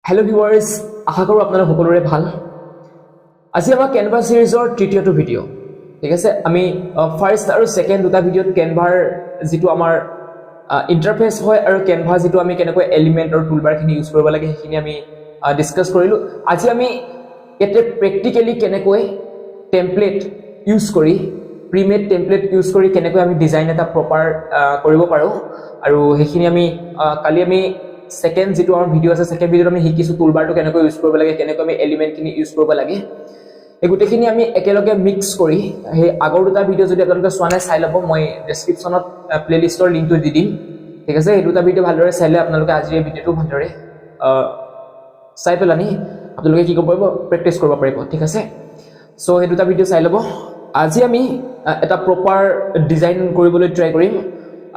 Hello viewers, আশা কৰো আপোনালোক সকলোৰে ভাল। আজি আমাৰ Canva সিৰিজৰ তৃতীয়টো ভিডিও। ঠিক আছে, আমি ফাৰ্স্ট আৰু সেকেন্ড দুটা ভিডিওত Canva যেটো আমাৰ ইন্টাৰফেস হয় আৰু Canva যেটো আমি কেনেকৈ এলিমেন্ট আৰু টুলবাৰ খিনি ইউজ কৰিব লাগে সেইখিনি আমি ডিসকাস কৰিলো। আজি আমি এতে প্ৰ্যাকটিক্যালি কেনেকৈ টেমপ্লেট ইউজ কৰি প্ৰিমেড টেমপ্লেট ইউজ কৰি কেনেকৈ আমি ডিজাইন এটা প্ৰপাৰ কৰিব পাৰো আৰু সেইখিনি আমি কালি আমি সেকেন্ড যেটো আমাৰ ভিডিও আছে সেকেন্ড ভিডিওত আমি শিকিছো টুলবাৰটো কেনেকৈ ইউজ কৰিব লাগে কেনেকৈ আমি এলিমেন্ট খিনি ইউজ কৰিব লাগে এই গুটেখিনি আমি একেলগে মিক্স কৰি সেই আগৰ দুটা ভিডিও যদি আপোনালোকে চোৱা নাই চাই লব মই ডেসক্ৰিপচনত প্লেলিষ্টৰ লিংকটো দি দিম ঠিক আছে এই দুটা ভিডিও ভালদৰে চাইলে আপোনালোকে আজি এই ভিডিওটো ভালদৰে চাই পেলানি আপোনালোকে কি কৰিব পাৰিব প্ৰেক্টিস কৰিব পাৰিব ঠিক আছে সো এই দুটা ভিডিও চাই লব আজি আমি এটা প্ৰপাৰ ডিজাইন কৰিবলৈ ট্ৰাই কৰিম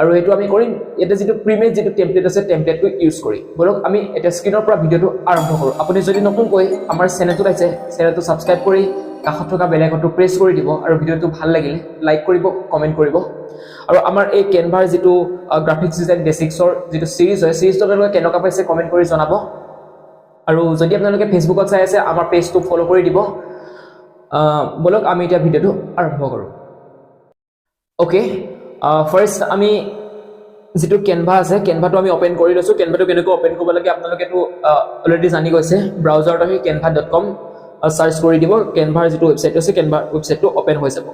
আৰু এটো আমি কৰিম এটা যেটো প্ৰিমেড যেটো টেমপ্লেট আছে টেমপ্লেটটো ইউজ কৰি বলক আমি এটা স্ক্ৰিনৰ পৰা ভিডিওটো আৰম্ভ কৰো আপুনি যদি নতুন কৈ আমাৰ চেনেলটো আছে চেনেলটো সাবস্ক্ৰাইব কৰি কাষত থকা বেল আইকনটো প্ৰেছ কৰি দিব আৰু ভিডিওটো ভাল লাগিলে লাইক কৰিব কমেন্ট কৰিব আৰু আমাৰ এই Canva যেটো গ্ৰাফিক্স ডিজাইন বেসিক্সৰ যেটো সিৰিজ হয় সিৰিজটো আপোনালোকে কেনেকা পাইছে কমেন্ট কৰি জনাব আৰু যদি আপোনালোকে ফেসবুকত চাই আছে আমাৰ পেজটো ফলো কৰি দিব বলক আমি এটা ভিডিওটো আৰম্ভ কৰো ওকে ফাৰ্স্ট আমি যেটো Canva আছে Canva-টো আমি ওপেন কৰি লৈছো Canva-টো কেনেকৈ ওপেন কৰিব লাগে আপোনালোকেটো অলৰেডি জানি গৈছে ব্ৰাউজাৰত আমি canva.com সাৰ্চ কৰি দিব Canva যেটো ওয়েবসাইট আছে Canva ওয়েবসাইটটো ওপেন হৈ যাব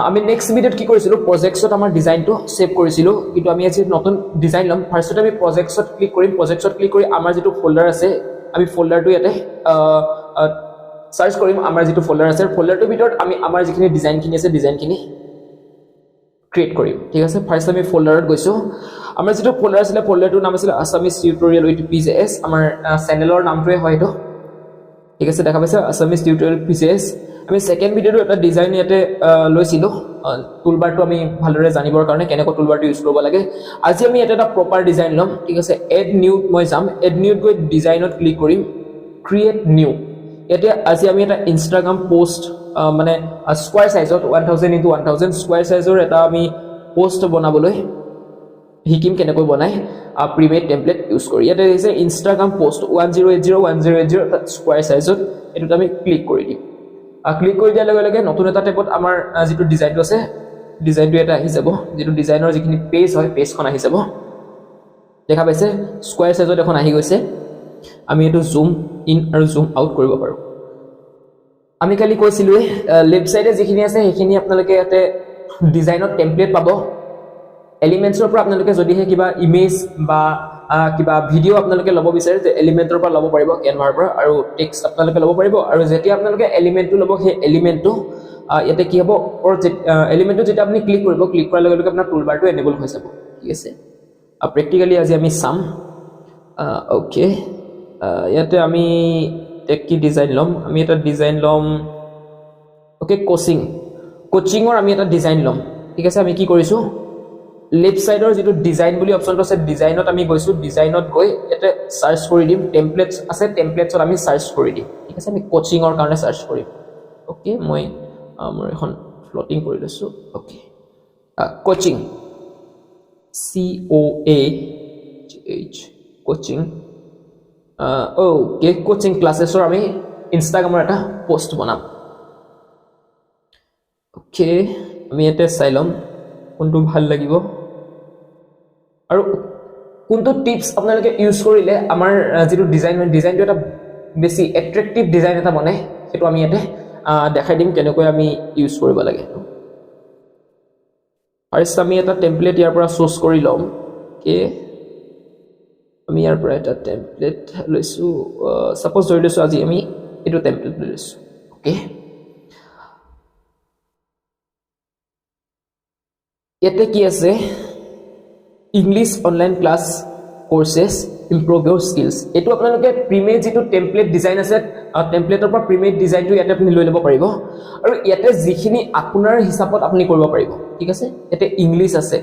আমি নেক্সট ভিডিওত কি কৰিছিলো প্ৰজেক্টছত আমাৰ ডিজাইনটো সেভ কৰিছিলো কিন্তু আমি আজি নতুন ডিজাইন লম ফাৰ্স্টত আমি প্ৰজেক্টছত ক্লিক কৰিম প্ৰজেক্টছত ক্লিক কৰি আমাৰ যেটো ফোল্ডাৰ আছে আমি ফোল্ডাৰটো ইয়াতে সাৰ্চ কৰিম আমাৰ যেটো ফোল্ডাৰ আছে ফোল্ডাৰটোৰ ভিতৰত আমি আমাৰ যিখিনি ডিজাইনখিনি আছে ডিজাইনখিনি ক্ৰিয়েট কৰিম ঠিক আছে ফাৰ্স্ট আমি ফোল্ডাৰত গৈছো আমাৰ যেটো ফোল্ডাৰ আছিল ফোল্ডাৰটোৰ নাম আছিল Customise টিউটোৰিয়েল উইথ PJS আমাৰ চেনেলৰ নামটোৱে হয় এটো ঠিক আছে দেখা পাইছে Customise টিউটোৰিয়েল PJS আমি সেকেন্ড ভিডিওটো এটা ডিজাইন ইয়াতে লৈছিলো টুলবাৰটো আমি ভালদৰে জানিবৰ কাৰণে কেনেকৈ টুলবাৰটো ইউজ কৰিব লাগে আজি আমি এটা প্ৰপাৰ ডিজাইন লম ঠিক আছে এড নিউ মই যাম এড নিউত গৈ ডিজাইনত ক্লিক কৰিম ক্ৰিয়েট নিউ এতে আজি আমি এটা ইনষ্টাগ্ৰাম পোষ্ট মানে স্কয়াৰ সাইজত 1000 * 1000 স্কয়াৰ সাইজৰ এটা আমি পোষ্ট বনাবলৈ হিকিম কেনেকৈ বনাই প্ৰিমেড টেমপ্লেট ইউজ কৰি ইয়াতে আছে ইনষ্টাগ্ৰাম পোষ্ট 1080 স্কয়াৰ সাইজত এটো আমি ক্লিক কৰি দিম ক্লিক কৰি দিয়াৰ লগে লগে নতুন এটা টেবত আমাৰ যেটো ডিজাইনটো আছে ডিজাইনটো এটা আহি যাব যেটো ডিজাইনৰ যিখিনি পেজ হয় পেজখন আহি যাব দেখা পাইছে স্কয়াৰ সাইজত এখন আহি গৈছে আমি এটো জুম ইন আৰু জুম আউট কৰিব পাৰো আমি কালি কৈছিলো লেফট সাইডে যিখিনি আছে সেইখিনি আপোনালোকে ইয়াতে ডিজাইনৰ টেমপ্লেট পাব এলিমেন্টছৰ পৰা আপোনালোকে যদি হে কিবা ইমেজ বা কিবা ভিডিও আপোনালোকে লব বিচাৰে তে এলিমেন্টৰ পৰা লব পাৰিব Canva-ৰ পৰা আৰু টেক্সট আপোনালোকে লব পাৰিব আৰু যেতিয়া আপোনালোকে এলিমেন্টটো লব সেই এলিমেন্টটো ইয়াতে কি হ'ব এলিমেন্টটো যেতিয়া আপুনি ক্লিক কৰিব ক্লিক কৰাৰ লগে লগে আপোনাৰ টুলবাৰটো এনেবল হৈ যাব ঠিক আছে প্ৰ্যাকটিক্যালি আজি আমি সাম ওকে ইয়াতে আমি কি ডিজাইন লম আমি এটা ডিজাইন লম ওকে কোচিংৰ আমি এটা ডিজাইন লম ঠিক আছে আমি কি কৰিছো লেফট সাইডৰ যেটো ডিজাইন বুলি অপচনটো আছে ডিজাইনত আমি গৈছো ডিজাইনত গৈ এতে সাৰ্চ কৰি দিম টেমপ্লেটছ আছে টেমপ্লেটছত আমি সাৰ্চ কৰি দিম ঠিক আছে আমি কোচিংৰ কাৰণে সাৰ্চ কৰিম ওকে মই মোৰ এখন ফ্লোটিং কৰি লৈছো okay coaching COACH coaching okay coaching ক্লাसेसৰ আমি ইনষ্টাগ্ৰামৰ এটা পোষ্ট বনাম ওকে আমি এতে চাইলম কোনটো ভাল লাগিব আৰু কোনটো টিপস আপোনালোকে ইউজ কৰিলে আমাৰ যেটো ডিজাইনটো এটা বেছি এট্ৰাকটিভ ডিজাইন এটা বনে সেটো আমি এতে দেখাই দিম কেনেকৈ আমি ইউজ কৰিব লাগে ফাৰ্স্ট আমি এটা টেমপ্লেট ইয়াৰ পৰা চুজ কৰি লম কে আমি ইয়াৰ পৰা এটা টেমপ্লেট লৈছো সাপোজ ধৰি লৈছো আজি আমি এটো টেমপ্লেট লৈছো ওকে ইয়াতে কি আছে English online class courses improve your skills এটো আপোনালোকে প্ৰিমেড যেটো টেমপ্লেট ডিজাইন আছে টেমপ্লেটৰ পৰা প্ৰিমেড ডিজাইনটো ইয়াতে আপুনি লৈ লব পাৰিব আৰু ইয়াতে যিখিনি আপোনাৰ হিচাপত আপুনি কৰিব পাৰিব ঠিক আছে এতে ইংলিশ আছে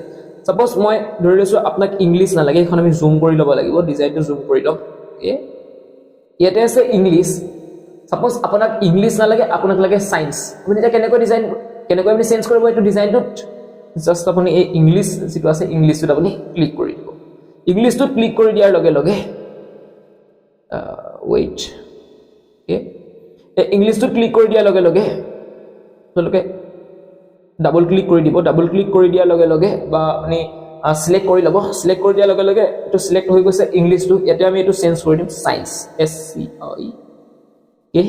সাপোজ মই ধৰি লৈছো আপোনাক ইংলিশ না লাগে এখন আমি জুম কৰি লব লাগিব ডিজাইনটো জুম কৰি লম ওকে ইয়াতে আছে ইংলিশ সাপোজ আপোনাক ইংলিশ না লাগে আপোনাক লাগে সায়েন্স আপুনি এটা কেনেকৈ ডিজাইন কেনেকৈ আপুনি চেঞ্জ কৰিব এইটো ডিজাইনটো জাস্ট আপুনি এই ইংলিশ যেটো আছে ইংলিশটো আপুনি ক্লিক কৰি দিব ইংলিশটো ক্লিক কৰি দিয়াৰ লগে লগে wait okay English to click কৰি দিয়া লগে লগে তোমালোকে ডাবল ক্লিক কৰি দিব ডাবল ক্লিক কৰি দিয়া লগে লগে বা মানে সিলেক্ট কৰি লব সিলেক্ট কৰি দিয়া লগে লগে এটো সিলেক্ট হৈ গৈছে ইংলিশ টু ইয়াতে আমি এটো চেঞ্জ কৰি দিম science S C I okay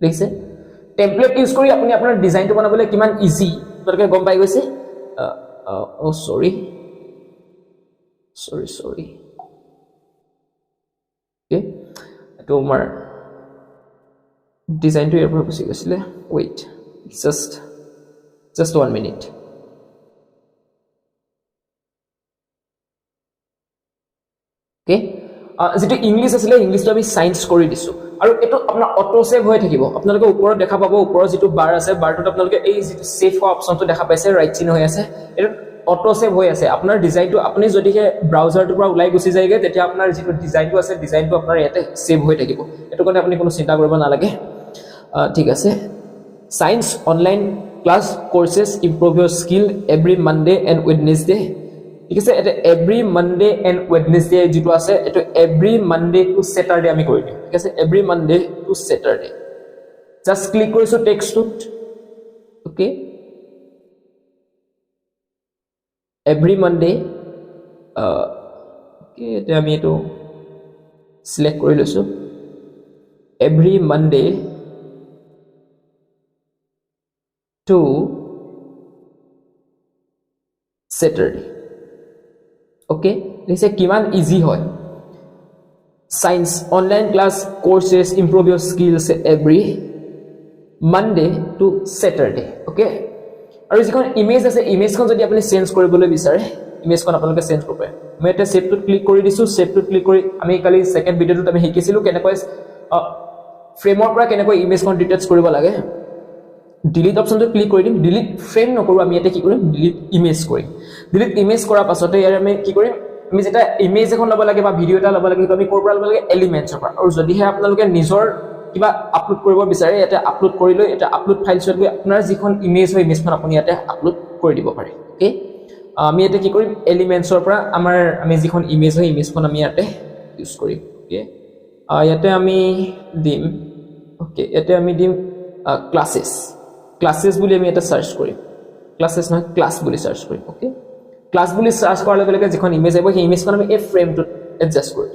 দেখিছে টেমপ্লেট ইউজ কৰি আপুনি আপোনাৰ ডিজাইনটো বনাবলৈ কিমান ইজি তোমালোকে গম পাই গৈছে ও সৰি okay এটো আমাৰ ডিজাইনটো ইয়াৰ পৰা গুচি গৈছিলে wait just 1 minute okay যেটো ইংলিশ আছিল ইংলিশটো আমি সায়েন্স কৰি দিছো আৰু এটো আপোনাৰ অটো সেভ হৈ থাকিব আপোনালোকে ওপৰত দেখা পাব ওপৰত যেটো বাৰ আছে বাৰটোত আপোনালোকে এই যেটো সেভ হোৱা অপচনটো দেখা পাইছে ৰাইট চিন হৈ আছে এটো অটো সেভ হৈ আছে আপোনাৰ ডিজাইনটো আপুনি যদিহে ব্ৰাউজাৰটোৰ পৰা ওলাই গুচি যায়গে তেতিয়া আপোনাৰ যেটো ডিজাইনটো আছে ডিজাইনটো আপোনাৰ ইয়াতে সেভ হৈ থাকিব এটো কাৰণে আপুনি কোনো চিন্তা কৰিব নালাগে ঠিক আছে science online class courses improve your skill every Monday and Wednesday ঠিক আছে এটা এভরি মানডে এন্ড ওয়েডনেসডে যেটো আছে এটা এভরি মানডে টু স্যাটারডে আমি কৰি দিম ঠিক আছে every Monday to Saturday just click কৰিছো টেক্সটত ওকে এভৰি মানডে ওকে এটা আমি এটো সিলেক্ট কৰি লৈছো every Monday to Saturday okay this is kiman easy hoy science online class courses improve your skills every Monday to Saturday okay আৰু যিখন image আছে ইমেজখন যদি আপুনি চেঞ্জ কৰিবলৈ বিচাৰে ইমেজখন আপোনালোকে চেঞ্জ কৰিব পাৰে মই এটা সেভ টু ক্লিক কৰি দিছো সেভ টু ক্লিক কৰি আমি কালি সেকেন্ড ভিডিওটোত আমি শিকিছিলো কেনেকৈ ফ্ৰেমৰ পৰা কেনেকৈ ইমেজখন ডিটেচ কৰিব লাগে ডিলিট অপশনটো ক্লিক কৰি দিম ডিলিট ফ্ৰেম নকৰো আমি এটা কি কৰিম ডিলিট ইমেজ কৰিম ডিলিট ইমেজ কৰাৰ পাছতে ইয়াৰ আমি কি কৰিম আমি যেটা ইমেজ এখন লব লাগে বা ভিডিও এটা লব লাগে তো আমি কৰপৰা লব লাগে এলিমেন্টছৰ পৰা আৰু যদিহে আপোনালোকে নিজৰ কিবা আপলোড কৰিব বিচাৰে এটা আপলোড কৰি লৈ এটা আপলোড ফাইলছত গৈ আপোনাৰ যিখন ইমেজ হয় ইমেজখন আপুনি ইয়াতে আপলোড কৰি দিব পাৰে ওকে আমি এটা কি কৰিম এলিমেন্টছৰ পৰা আমাৰ আমি যিখন ইমেজ হয় ইমেজখন আমি ইয়াতে ইউজ কৰিম ওকে ইয়াতে আমি দিম ওকে ইয়াতে আমি দিম ক্লাसेस বুলি আমি এটা সার্চ কৰিম ক্লাसेस নহয় ক্লাস বুলি সাৰ্চ কৰিম ওকে ক্লাস বুলি সাৰ্চ কৰাৰ লগে লগে যিখন ইমেজ আহিব সেই ইমেজখন আমি এই ফ্ৰেমটো এডজাস্ট কৰিম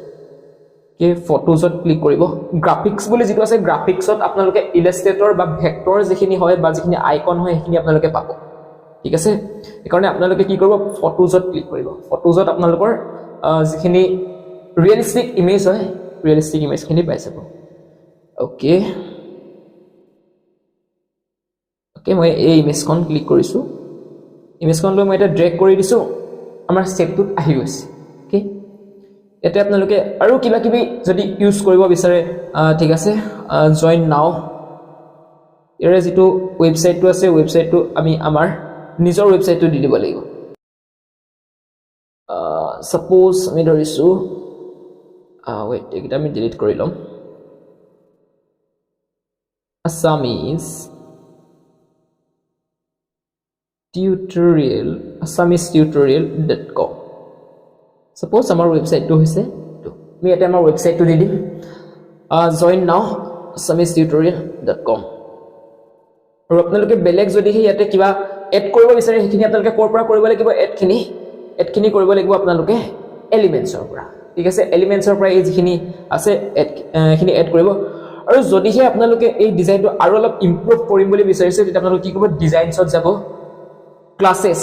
কে ফটোজত ক্লিক কৰিব গ্ৰাফিক্স বুলি যেটো আছে গ্ৰাফিক্সত আপোনালোকে ইলাস্ট্ৰেটৰ বা ভেক্টৰ যিখিনি হয় বা যিখিনি আইকন হয় সেইখিনি আপোনালোকে পাব ঠিক আছে এই কাৰণে আপোনালোকে কি কৰিব ফটোজত ক্লিক কৰিব ফটোজত আপোনালোকৰ যিখিনি ৰিয়েলিস্টিক ইমেজ হয় ৰিয়েলিস্টিক ইমেজখিনি পাই যাব ওকে ওকে মই এই ইমেজখন ক্লিক কৰিছো ইমেজখন লৈ মই এটা ড্ৰেগ কৰি দিছো আমাৰ সেটটোত আহি গৈছে ওকে এটা আপোনালোকে আৰু কিবা কিবি যদি ইউজ কৰিব বিচাৰে ঠিক আছে জয়েন নাও এৰে যেটো ওয়েবসাইটটো আছে ওয়েবসাইটটো আমি আমাৰ নিজৰ ওয়েবসাইটটো দি দিব লাগিব সাপোজ আমি ধৰিছো ওয়েট এটা আমি ডিলিট কৰি লম assamese-tutorial.com suppose আমাৰ ওয়েবসাইটটো হৈছে তো আমি এটা আমাৰ ওয়েবসাইটটো দি দিম join now assamese-tutorial.com আৰু আপোনালোকে বেলেগ যদি ইয়াতে কিবা এড কৰিব বিচাৰে সেইখিনি আপোনালোকে কৰ পৰা কৰিব লাগিব এড খিনি কৰিব লাগিব আপোনালোকে এলিমেন্টছৰ পৰা ঠিক আছে এলিমেন্টছৰ পৰা এই যিখিনি আছে এখিনি এড কৰিব আৰু যদিহে আপোনালোকে এই ডিজাইনটো আৰু অলপ ইমপ্ৰুভ কৰিম বুলি বিচাৰিছে তেতিয়া আপোনালোকে কি কৰিব ডিজাইনছত যাব ক্লাसेस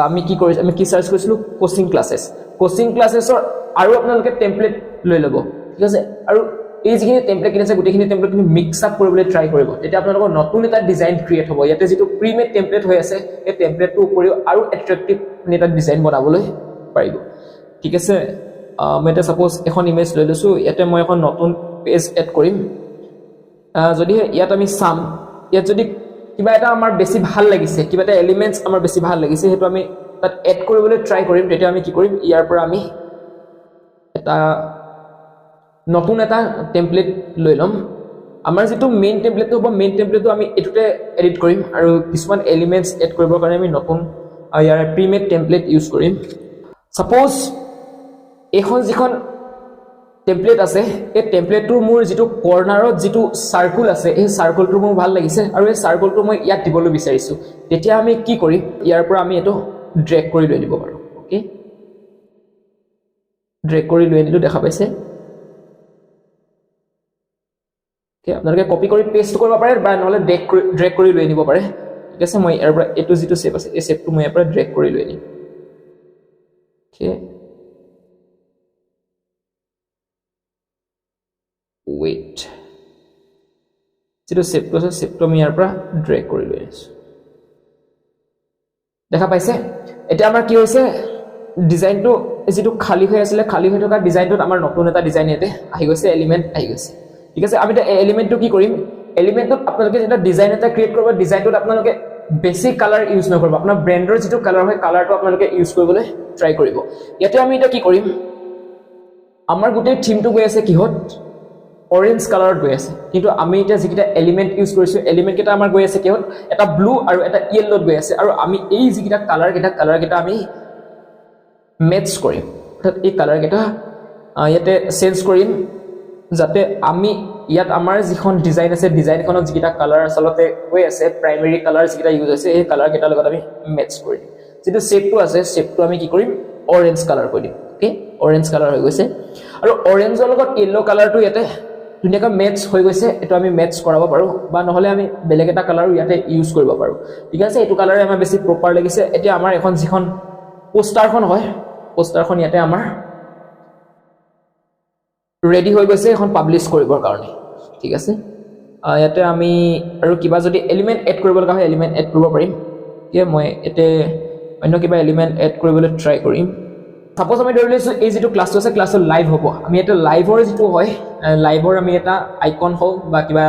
আমি কি কৰিছো আমি কি সাৰ্চ কৰিছিলো কোচিং ক্লাसेसৰ আৰু আপোনালোকে টেমপ্লেট লৈ লব ঠিক আছে আৰু এই যিখিনি টেমপ্লেট কিনে আছে গুটেখিনি টেমপ্লেট তুমি মিক্স আপ কৰিবলৈ ট্ৰাই কৰিব তেতিয়া আপোনালোকৰ নতুন এটা ডিজাইন ক্ৰিয়েট হ'ব ইয়াতে যেটো প্ৰিমেড টেমপ্লেট হৈ আছে এই টেমপ্লেটটো উপৰিও আৰু এট্ৰাক্টিভ এটা ডিজাইন বনাবলৈ পাৰিব ঠিক আছে মই এটা সাপোজ এখন ইমেজ লৈ লৈছো ইয়াতে মই এখন নতুন পেজ এড কৰিম যদি ইয়াত আমি সাম ইয়াত যদি কিবা এটা আমাৰ বেছি ভাল লাগিছে কিবা এটা এলিমেন্টস আমাৰ বেছি ভাল লাগিছে হেতু আমি তাত এড কৰিবলৈ ট্ৰাই কৰিম তেতিয়া আমি কি কৰিম ইয়াৰ পৰা আমি এটা নতুন এটা টেমপ্লেট লৈ লম আমাৰ যেটো মেইন টেমপ্লেটটো হ'ব মেইন টেমপ্লেটটো আমি এটোতে এডিট কৰিম আৰু কিছুমান এলিমেন্টস এড কৰিবৰ কাৰণে আমি নতুন ইয়াৰ প্ৰিমেড টেমপ্লেট ইউজ কৰিম সাপোজ এখন যিখন টেমপ্লেট আছে এই টেমপ্লেটটো মোৰ যেটো কৰ্নাৰত যেটো সাৰ্কুল আছে এই সাৰ্কুলটো মোৰ ভাল লাগিছে আৰু এই সাৰ্কুলটো মই ইয়াত দিবলৈ বিচাৰিছো তেতিয়া আমি কি কৰিম ইয়াৰ পৰা আমি এটো ড্ৰেগ কৰি লৈ দিব পাৰো ওকে ড্ৰেগ কৰি লৈ নিলো দেখা পাইছে ওকে আপোনালোকে কপি কৰি পেষ্ট কৰিব পাৰে বা নহলে ড্ৰেগ কৰি লৈ নিব পাৰে ঠিক আছে মই ইয়াৰ পৰা এটো যেটো শেপ আছে এই শেপটো মই ইয়াৰ পৰা ড্ৰেগ কৰি লৈ নিম ওকে wait যেটো শেপটো আছে শেপটো আমি ইয়াৰ পৰা ড্ৰেগ কৰি লৈ আছো দেখা পাইছে এটা আমাৰ কি হৈছে ডিজাইনটো যেটো খালি হৈ আছিল খালি হৈ থকা ডিজাইনটোত আমাৰ নতুন এটা ডিজাইন এতে আহি গৈছে এলিমেন্ট আহি গৈছে ঠিক আছে আমি এটা এলিমেন্টটো কি কৰিম এলিমেন্টত আপোনালোকে যেটা ডিজাইন এটা ক্ৰিয়েট কৰিব ডিজাইনটোত আপোনালোকে বেসিক কালাৰ ইউজ নকৰিব আপোনাৰ ব্ৰেন্ডৰ যেটো কালাৰ হয় কালাৰটো আপোনালোকে ইউজ কৰিবলৈ ট্ৰাই কৰিব ইয়াতে আমি এটা কি কৰিম আমাৰ গোটেই থিমটো গৈ আছে কিহত orange color গৈ আছে কিন্তু আমি এটা যিকিটা এলিমেন্ট ইউজ কৰিছো এলিমেন্ট কেটা আমাৰ গৈ আছে কিহত এটা ব্লু আৰু এটা ইয়েলো গৈ আছে আৰু আমি এই যিকিটা কালাৰ কেটা আমি মেচ কৰিম অৰ্থাৎ এই কালাৰ কেটা ইয়াতে চেঞ্জ কৰিম যাতে আমি ইয়াত আমাৰ যিখন ডিজাইন আছে ডিজাইনখনত যিকিটা কালাৰ আসলতে গৈ আছে প্ৰাইমাৰী কালাৰ যিকিটা ইউজ আছে এই কালাৰ কেটা লগত আমি মেচ কৰিম যেটো শেপটো আছে শেপটো আমি কি কৰিম অৰেঞ্জ কালাৰ কৰি দিম ওকে অৰেঞ্জ কালাৰ হৈ গৈছে আৰু অৰেঞ্জৰ লগত ইয়েলো কালাৰটো ইয়াতে দুনিয়াকা মেচ হৈ গৈছে এটো আমি মেচ কৰাব পাৰো বা নহলে আমি বেলেগ এটা কালাৰ ইয়াতে ইউজ কৰিব পাৰো ঠিক আছে এটো কালাৰে আমাৰ বেছি প্ৰপাৰ লাগিছে এতিয়া আমাৰ এখন যিখন পোষ্টাৰখন হয় পোষ্টাৰখন ইয়াতে আমাৰ ৰেডি হৈ গৈছে এখন পাবলিশ কৰিবৰ কাৰণে ঠিক আছে ইয়াতে আমি আৰু কিবা যদি এলিমেন্ট এড কৰিব লগা হয় এলিমেন্ট এড কৰিব পাৰিম যে মই এতে অন্য কিবা এলিমেন্ট এড কৰিবলৈ ট্ৰাই কৰিম সাপোজ আমি ধৰি লৈছো এই যেটো ক্লাছটো আছে ক্লাছটো লাইভ হ'ব আমি এটা লাইভৰ যেটো হয় লাইভৰ আমি এটা আইকন হল বা কিবা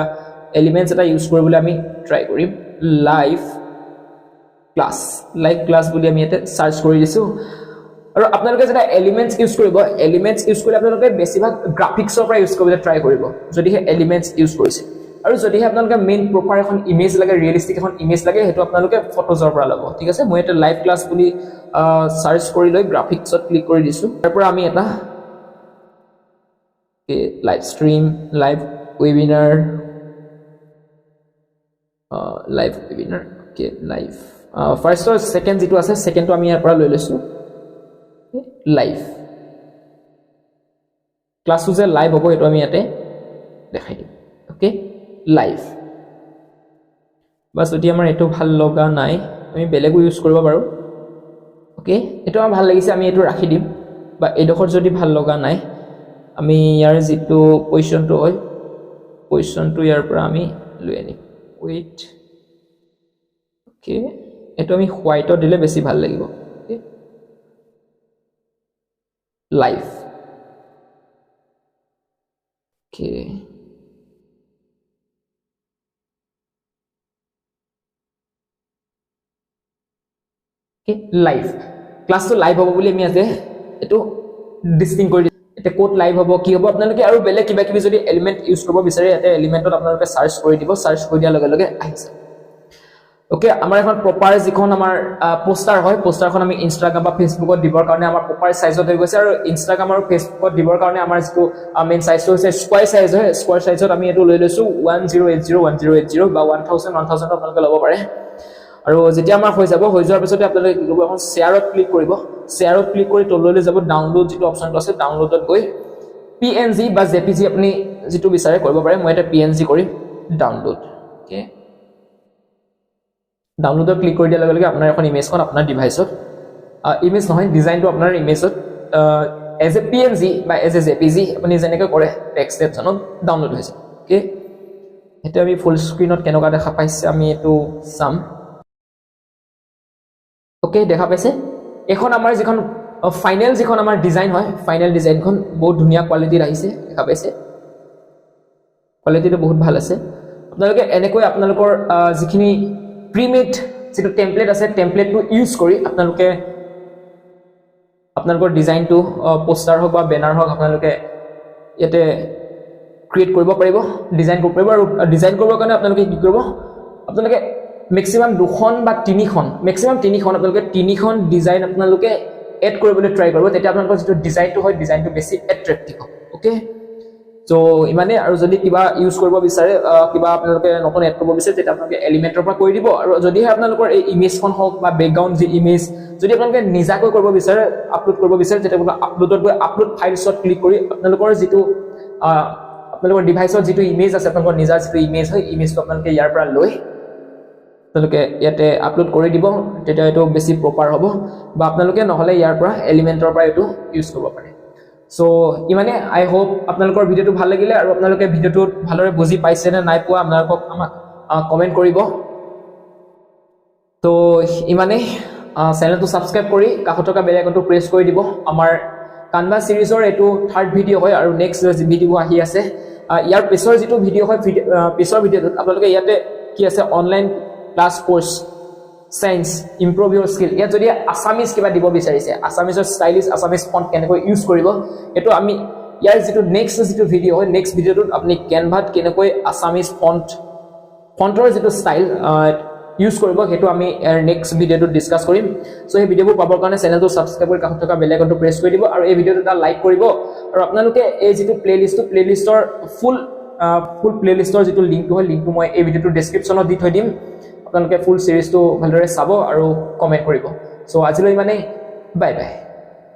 এলিমেন্টস এটা ইউজ কৰিবলৈ আমি ট্ৰাই কৰিম লাইভ ক্লাছ বুলি আমি এটা সাৰ্চ কৰি দিছো আৰু আপোনালোকে যেটা এলিমেন্টস ইউজ কৰিব এলিমেন্টস ইউজ কৰি আপোনালোকে বেছিভাগ গ্ৰাফিক্সৰ পৰা ইউজ কৰিবলৈ ট্ৰাই কৰিব যদি হে এলিমেন্টস ইউজ কৰিছে আৰু যদি হে আপোনালোকে মেইন প্ৰপাৰ এখন ইমেজ লাগে ৰিয়েলিস্টিক এখন ইমেজ লাগে হেতু আপোনালোকে ফটোজৰ পৰা ল'ব ঠিক আছে মই এটা লাইভ ক্লাছ বুলি সাৰ্চ কৰি লৈ গ্ৰাফিক্সত ক্লিক কৰি দিছো তাৰ পৰা আমি এটা live stream live webinar okay live first আৰু সেকেন্ড যেটো আছে সেকেন্ডটো আমি ইয়াৰ পৰা লৈ লৈছো লাইভ ক্লাছটো যে লাইভ হ'ব এটো আমি ইয়াতে দেখাই দিম ওকে লাইভ বাস যদি আমাৰ এটো ভাল লগা নাই আমি বেলেগো ইউজ কৰিব পাৰো ওকে এটো আমাৰ ভাল লাগিছে আমি এটো ৰাখি দিম বা এডোখৰ যদি ভাল লগা নাই আমি ইয়াৰ যেটো পজিশনটো হয় পজিশনটো ইয়াৰ পৰা আমি লৈ আনিম ওয়েট ওকে এটো আমি হোৱাইটত দিলে বেছি ভাল লাগিব ওকে লাইভ ওকে লাইভ ক্লাছটো লাইভ হ'ব বুলি আমি আছে এটো ডিসটিং কৰি এটা কোড লাইভ হ'ব কি হ'ব আপোনালোকে আৰু বেলেগ কিবা কিবি যদি এলিমেন্ট ইউজ কৰিব বিচাৰে এটা এলিমেন্টত আপোনালোকে সাৰ্চ কৰি দিব সাৰ্চ কৰি দিয়াৰ লগে লগে আহিছে ওকে আমাৰ এখন প্ৰপাৰ যিখন আমাৰ পোষ্টাৰ হয় পোষ্টাৰখন আমি ইনষ্টাগ্ৰাম বা ফেসবুকত দিবৰ কাৰণে আমাৰ প্ৰপাৰ সাইজত হৈ গৈছে আৰু ইনষ্টাগ্ৰাম আৰু ফেসবুকত দিবৰ কাৰণে আমাৰ যিটো মেইন সাইজটো হৈছে স্কয়াৰ সাইজ হয় স্কয়াৰ সাইজত আমি এটো লৈ লৈছো 1080 বা 1000 আপোনালোকে ল'ব পাৰে আৰু যেতিয়া আমাৰ হৈ যাব হৈ যোৱাৰ পিছতে আপোনালোকে কি কৰিব এখন শেয়াৰত ক্লিক কৰিব শেয়াৰত ক্লিক কৰি তললৈ যাব ডাউনলোড যেটো অপচনটো আছে ডাউনলোডত গৈ পিএনজি বা জেপিজি আপুনি যেটো বিচাৰে কৰিব পাৰে মই এটা পিএনজি কৰিম ডাউনলোড ওকে ডাউনলোডত ক্লিক কৰি দিয়াৰ লগে লগে আপোনাৰ এখন ইমেজখন আপোনাৰ ডিভাইসত ইমেজ নহয় ডিজাইনটো আপোনাৰ ইমেজত এজ এ পিএনজি বা এজ এ জেপিজি আপুনি যেনেকৈ কৰে টেক্সট এপছনত ডাউনলোড হৈছে ওকে এটা আমি ফুল স্ক্ৰিনত কেনেকুৱা দেখা পাইছে আমি এটো চাম ওকে দেখা পাইছে এখন আমাৰ যিখন ফাইনাল যিখন আমাৰ ডিজাইন হয় ফাইনাল ডিজাইনখন বহুত ধুনিয়া কোৱালিটিৰ আহিছে দেখা পাইছে কোৱালিটিটো বহুত ভাল আছে আপোনালোকে এনেকৈ আপোনালোকৰ যিখিনি প্ৰিমেড যেটো টেমপ্লেট আছে টেমপ্লেটটো ইউজ কৰি আপোনালোকে আপোনালোকৰ ডিজাইনটো পোষ্টাৰ হওক বা বেনাৰ হওক আপোনালোকে ইয়াতে ক্ৰিয়েট কৰিব পাৰিব ডিজাইন কৰিব পাৰিব আৰু ডিজাইন কৰিবৰ কাৰণে আপোনালোকে কি কৰিব আপোনালোকে ম্যাক্সিমাম 2খন বা 3খন ম্যাক্সিমাম 3খন আপোনালোকে 3খন ডিজাইন আপোনালোকে এড কৰিবলৈ ট্ৰাই কৰিব তেতিয়া আপোনালোকৰ যেটো ডিজাইনটো হয় ডিজাইনটো বেছি এট্ৰাক্টিভ হ'ব ওকে সো ইমানে আৰু যদি কিবা ইউজ কৰিব বিচাৰে কিবা আপোনালোকে নতুন এড কৰিব বিচাৰে যেটা আপোনালোকে এলিমেন্টৰ পৰা কৰি দিব আৰু যদিহে আপোনালোকৰ এই ইমেজখন হওক বা বেকগ্ৰাউণ্ড যি ইমেজ যদি আপোনালোকে নিজাকৈ কৰিব বিচাৰে আপলোড কৰিব বিচাৰে যেটা আপোনালোকে আপলোডত গৈ আপলোড ফাইলছত ক্লিক কৰি আপোনালোকৰ যিটো আপোনালোকৰ ডিভাইচত যিটো ইমেজ আছে আপোনালোকৰ নিজৰ যিটো ইমেজ হয় ইমেজটো আপোনালোকে ইয়াৰ পৰা লৈ আপোনালোকে ইয়াতে আপলোড কৰি দিব তেতিয়া এটো বেছি প্ৰপাৰ হ'ব বা আপোনালোকে নহলে ইয়াৰ পৰা এলিমেন্টৰ পৰা এটো ইউজ কৰিব পাৰে সো ইমানে আই হোপ আপোনালোকৰ ভিডিওটো ভাল লাগিলে আৰু আপোনালোকে ভিডিওটো ভালৰে বুজি পাইছে নে নাই পোৱা আপোনালোকক আমাক কমেন্ট কৰিব তো ইমানে চেনেলটো সাবস্ক্ৰাইব কৰি কাষত থকা বেল আইকনটো প্ৰেছ কৰি দিব আমাৰ Canva সিৰিজৰ এটো থাৰ্ড ভিডিও হয় আৰু নেক্সট ভিডিও আহি আছে ইয়াৰ পিছৰ যেটো ভিডিও হয় পিছৰ ভিডিওত আপোনালোকে ইয়াতে কি আছে online class course science improve your skill ইয়া যদি আসামিজ কিবা দিব বিচাৰিছে আসামিজৰ ষ্টাইলিশ আসামিজ ফন্ট কেনেকৈ ইউজ কৰিব এটো আমি ইয়াৰ যেটো নেক্সট যেটো ভিডিও হয় নেক্সট ভিডিওটোত আপুনি ক্যানভাত কেনেকৈ আসামিজ ফন্টৰ যেটো ষ্টাইল ইউজ কৰিব হেতু আমি নেক্সট ভিডিওটো ডিসকাস কৰিম সো এই ভিডিওবোৰ পাবৰ কাৰণে চেনেলটো সাবস্ক্ৰাইব কৰি কাষত থকা বেল আইকনটো প্ৰেছ কৰি দিব আৰু এই ভিডিওটো এটা লাইক কৰিব আৰু আপোনালোকে এই যেটো প্লেলিষ্টৰ ফুল প্লেলিষ্টৰ যেটো লিংকটো হয় লিংকটো মই এই ভিডিওটো ডেসক্ৰিপচনত দি থৈ দিম আপোনালোকে ফুল সিৰিজটো ভালদৰে চাব আৰু কমেন্ট কৰিব সো আজিলৈ মানে বাই বাই